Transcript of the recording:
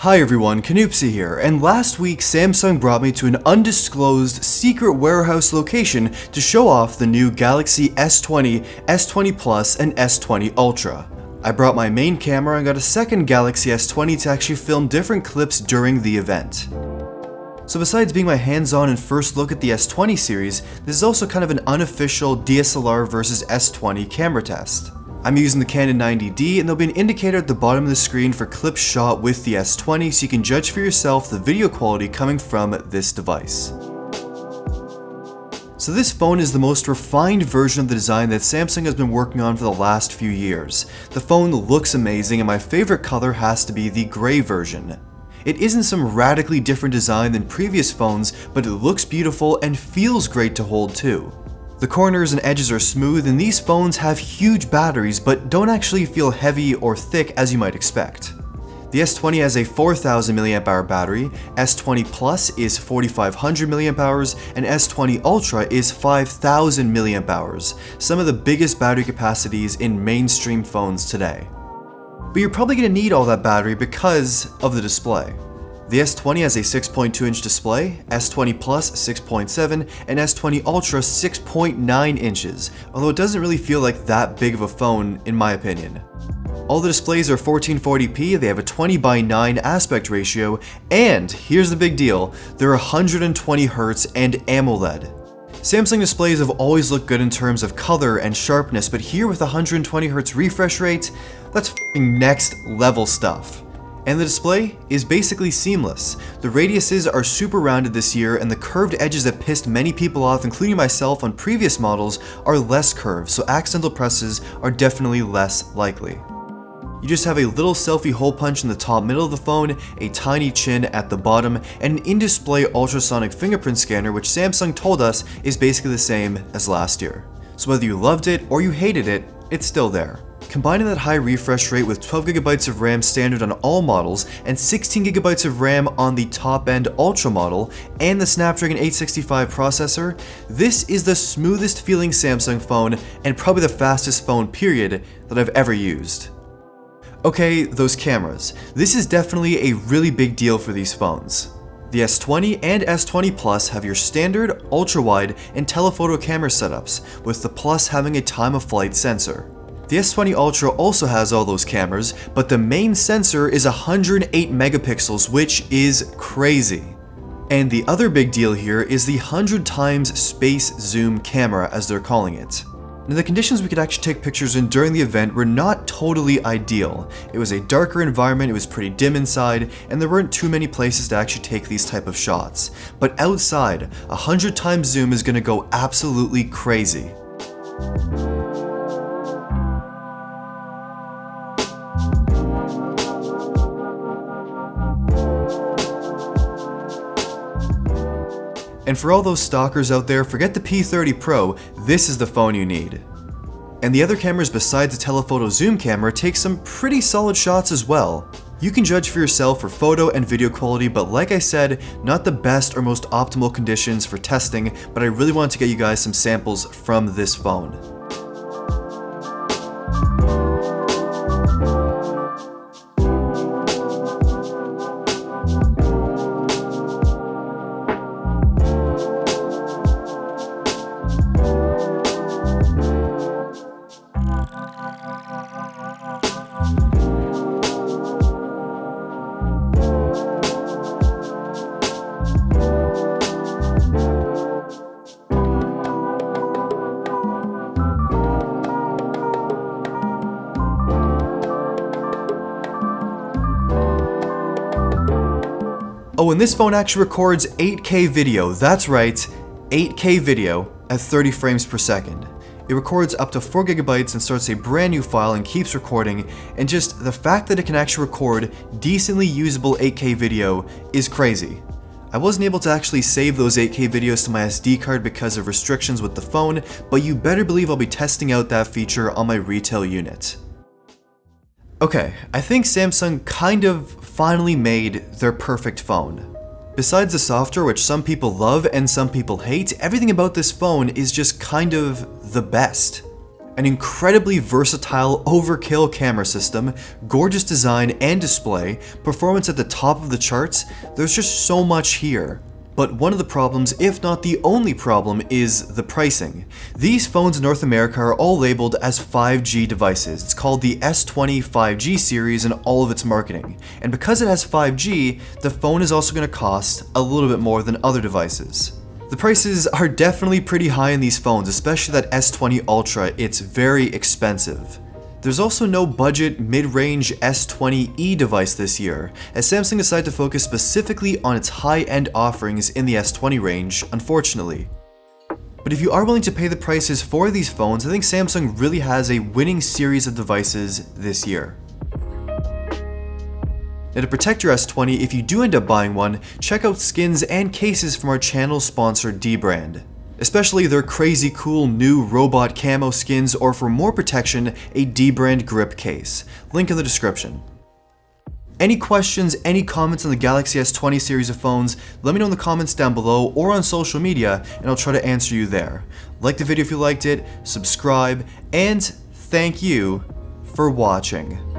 Hi everyone, Canoopsy here, and last week Samsung brought me to an undisclosed secret warehouse location to show off the new Galaxy S20, S20 Plus, and S20 Ultra. I brought my main camera and got a second Galaxy S20 to actually film different clips during the event. So besides being my hands-on and first look at the S20 series, this is also kind of an unofficial DSLR versus S20 camera test. I'm using the Canon 90D, and there'll be an indicator at the bottom of the screen for clips shot with the S20 so you can judge for yourself the video quality coming from this device. So this phone is the most refined version of the design that Samsung has been working on for the last few years. The phone looks amazing, and my favorite color has to be the gray version. It isn't some radically different design than previous phones, but it looks beautiful and feels great to hold too. The corners and edges are smooth, and these phones have huge batteries but don't actually feel heavy or thick as you might expect. The S20 has a 4000 mAh battery, S20 Plus is 4500 mAh, and S20 Ultra is 5000 mAh, some of the biggest battery capacities in mainstream phones today. But you're probably going to need all that battery because of the display. The S20 has a 6.2-inch display, S20 Plus 6.7, and S20 Ultra 6.9 inches, although it doesn't really feel like that big of a phone in my opinion. All the displays are 1440p, they have a 20:9 aspect ratio, and here's the big deal, they're 120Hz and AMOLED. Samsung displays have always looked good in terms of color and sharpness, but here with 120Hz refresh rate, that's f***ing next level stuff. And the display is basically seamless. The radiuses are super rounded this year, and the curved edges that pissed many people off, including myself on previous models, are less curved, so accidental presses are definitely less likely. You just have a little selfie hole punch in the top middle of the phone, a tiny chin at the bottom, and an in-display ultrasonic fingerprint scanner, which Samsung told us is basically the same as last year. So whether you loved it or you hated it, it's still there. Combining that high refresh rate with 12GB of RAM standard on all models and 16GB of RAM on the top-end Ultra model and the Snapdragon 865 processor, this is the smoothest feeling Samsung phone and probably the fastest phone period that I've ever used. Okay, those cameras. This is definitely a really big deal for these phones. The S20 and S20 Plus have your standard, ultra-wide, and telephoto camera setups, with the Plus having a time-of-flight sensor. The S20 Ultra also has all those cameras, but the main sensor is 108 megapixels, which is crazy. And the other big deal here is the 100 times space zoom camera, as they're calling it. Now, the conditions we could actually take pictures in during the event were not totally ideal. It was a darker environment, it was pretty dim inside, and there weren't too many places to actually take these type of shots. But outside, 100 times zoom is going to go absolutely crazy. And for all those stalkers out there, forget the P30 Pro, this is the phone you need. And the other cameras besides the telephoto zoom camera take some pretty solid shots as well. You can judge for yourself for photo and video quality, but like I said, not the best or most optimal conditions for testing, but I really want to get you guys some samples from this phone. Oh, and this phone actually records 8K video, that's right, 8K video at 30 frames per second. It records up to 4GB and starts a brand new file and keeps recording, and just the fact that it can actually record decently usable 8K video is crazy. I wasn't able to actually save those 8K videos to my SD card because of restrictions with the phone, but you better believe I'll be testing out that feature on my retail unit. Okay, I think Samsung kind of finally made their perfect phone. Besides the software, which some people love and some people hate, everything about this phone is just kind of the best. An incredibly versatile overkill camera system, gorgeous design and display, performance at the top of the charts, there's just so much here. But one of the problems, if not the only problem, is the pricing. These phones in North America are all labeled as 5G devices. It's called the S20 5G series in all of its marketing. And because it has 5G, the phone is also going to cost a little bit more than other devices. The prices are definitely pretty high in these phones, especially that S20 Ultra. It's very expensive. There's also no budget mid-range S20e device this year, as Samsung decided to focus specifically on its high-end offerings in the S20 range, unfortunately. But if you are willing to pay the prices for these phones, I think Samsung really has a winning series of devices this year. Now, to protect your S20, if you do end up buying one, check out skins and cases from our channel sponsor dbrand. Especially their crazy cool new robot camo skins, or for more protection, a dbrand grip case. Link in the description. Any questions, any comments on the Galaxy S20 series of phones, let me know in the comments down below or on social media, and I'll try to answer you there. Like the video if you liked it, subscribe, and thank you for watching.